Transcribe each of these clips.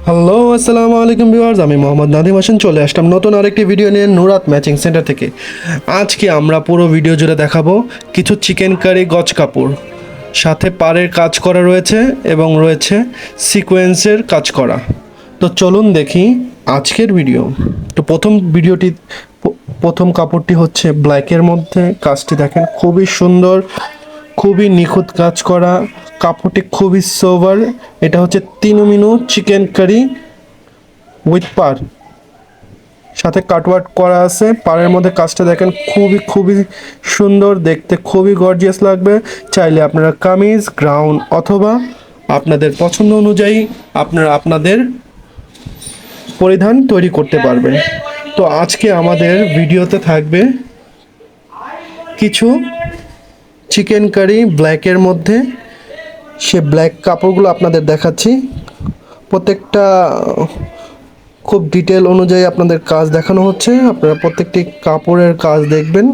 Hello আসসালামু আলাইকুম viewers, আমি মোহাম্মদ নাদিম হোসেন চলে আসলাম নতুন আরেকটি ভিডিও নিয়ে নুরাত ম্যাচিং সেন্টার থেকে। আজকে আমরা পুরো ভিডিও জুড়ে দেখাবো কিছু চিকেন কারি গজ কাপড়, সাথে পাড়ের কাজ করা রয়েছে এবং রয়েছে সিকোয়েন্সের কাজ করা। তো চলুন দেখি আজকের ভিডিও। তো প্রথম কাপড়টি হচ্ছে ব্ল্যাকের মধ্যে, কাজটি দেখেন খুবই সুন্দর, খুবই নিখুঁত কাজ করা, কাপড়টি খুবই সোভার। এটা হচ্ছে 3 মিনিট চিকেন কারি উইথ পার, সাথে কাটওয়ার্ক করা আছে। পাড়ের মধ্যে কাজটা দেখেন খুবই খুবই সুন্দর, দেখতে খুবই গর্জিয়াস লাগবে। চাইলে আপনারা কামিজ, গ্রাউন্ড অথবা আপনাদের পছন্দ অনুযায়ী আপনারা আপনাদের পরিধান তৈরি করতে পারবেন। তো আজকে আমাদের ভিডিওতে থাকবে কিছু চিকেন কারি ব্ল্যাকের মধ্যে, সে ব্ল্যাক কাপড়গুলো আপনাদের দেখাচ্ছি। প্রত্যেকটা খুব ডিটেল অনুযায়ী আপনাদের কাজ দেখানো হচ্ছে। আপনারা প্রত্যেকটি কাপড়ের কাজ দেখবেন,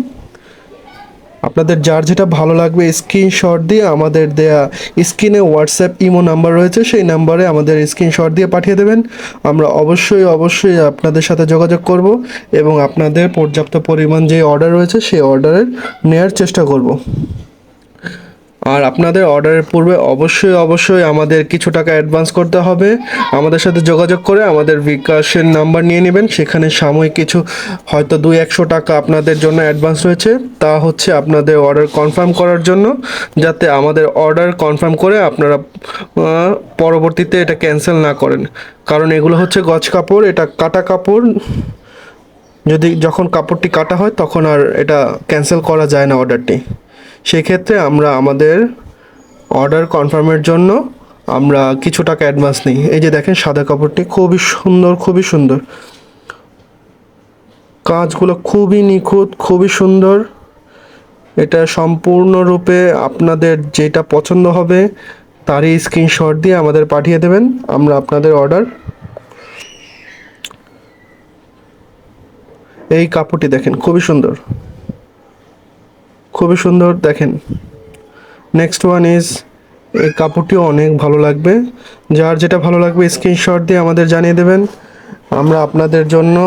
আপনাদের যার যেটা ভালো লাগবে স্ক্রিনশট দিয়ে আমাদের দেয়া স্ক্রিনে হোয়াটসঅ্যাপ ইমো নাম্বার রয়েছে, সেই নাম্বারে আমাদের স্ক্রিনশট দিয়ে পাঠিয়ে দেবেন। আমরা অবশ্যই আপনাদের সাথে যোগাযোগ করব এবং আপনাদের পর্যাপ্ত পরিমাণ যে অর্ডার রয়েছে সেই অর্ডারের নেয়ার চেষ্টা করব। আর আপনাদের অর্ডারের পূর্বে অবশ্যই আমাদের কিছু টাকা অ্যাডভান্স করতে হবে। আমাদের সাথে যোগাযোগ করে আমাদের বিকাশের নাম্বার নিয়ে নেবেন, সেখানে সাময়িক কিছু হয়তো 200-100 টাকা আপনাদের জন্য অ্যাডভান্স রয়েছে। তা হচ্ছে আপনাদের অর্ডার কনফার্ম করার জন্য, যাতে আমাদের অর্ডার কনফার্ম করে আপনারা পরবর্তীতে এটা ক্যান্সেল না করেন। কারণ এগুলো হচ্ছে গজ কাপড়, এটা কাটা কাপড়। যখন কাপড়টি কাটা হয় তখন আর এটা ক্যান্সেল করা যায় না অর্ডারটি। সেক্ষেত্রে আমরা আমাদের অর্ডার কনফার্মের জন্য আমরা কিছু টাকা অ্যাডভান্স নিই। এই যে দেখেন সাদা কাপড়টি খুবই সুন্দর, কাজগুলো খুবই নিখুঁত, খুবই সুন্দর। এটা সম্পূর্ণরূপে আপনাদের যেটা পছন্দ হবে তারই স্ক্রিনশট দিয়ে আমাদের পাঠিয়ে দেবেন, আমরা আপনাদের অর্ডার। এই কাপড়টি দেখেন খুবই সুন্দর দেখেন। নেক্সট ওয়ান ইজ, এই কাপড়টিও অনেক ভালো লাগবে। যার যেটা ভালো লাগবে স্ক্রিনশট দিয়ে আমাদের জানিয়ে দেবেন। আমরা আপনাদের জন্য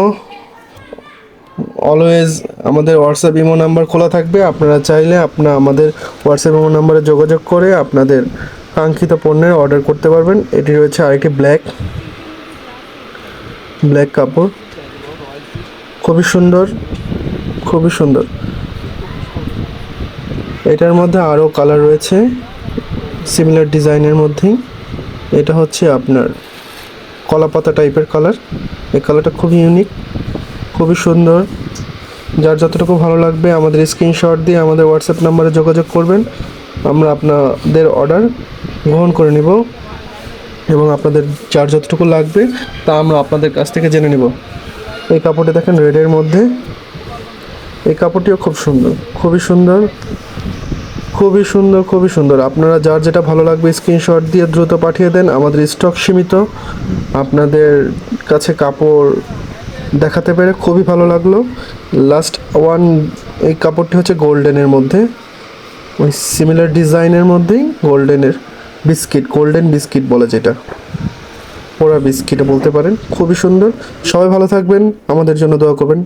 অলওয়েজ আমাদের হোয়াটসঅ্যাপ ইমো নাম্বার খোলা থাকবে। আপনারা চাইলে আমাদের হোয়াটসঅ্যাপ ইমো নাম্বারে যোগাযোগ করে আপনাদের কাঙ্ক্ষিত পণ্যের অর্ডার করতে পারবেন। এটি রয়েছে আরেকটি ব্ল্যাক কাপড়, খুবই সুন্দর। এটার মধ্যে আরও কালার রয়েছে সিমিলার ডিজাইনের মধ্যেই। এটা হচ্ছে আপনার কলাপাতা টাইপের কালার। এই কালারটা খুবই ইউনিক, খুবই সুন্দর। যার যতটুকু ভালো লাগবে আমাদের স্ক্রিনশট দিয়ে আমাদের হোয়াটসঅ্যাপ নাম্বারে যোগাযোগ করবেন। আমরা আপনাদের অর্ডার গ্রহণ করে নিব এবং আপনাদের যার যতটুকু লাগবে তা আমরা আপনাদের কাছ থেকে জেনে নেব। এই কাপড়টি দেখেন রেডের মধ্যে, এই কাপড়টিও খুবই সুন্দর। আপনারা যার যেটা ভালো লাগবে স্ক্রিনশট দিয়ে দ্রুত পাঠিয়ে দেন। আমাদের স্টক সীমিত। আপনাদের কাছে কাপড় দেখাতে পেরে খুবই ভালো লাগলো। লাস্ট ওয়ান, এই কাপড়টি হচ্ছে গোল্ডেনের মধ্যে, ওই সিমিলার ডিজাইনের মধ্যেই গোল্ডেন বিস্কিট বলে, যেটা পোড়া বিস্কিট বলতে পারেন। খুবই সুন্দর। সবাই ভালো থাকবেন, আমাদের জন্য দোয়া করবেন।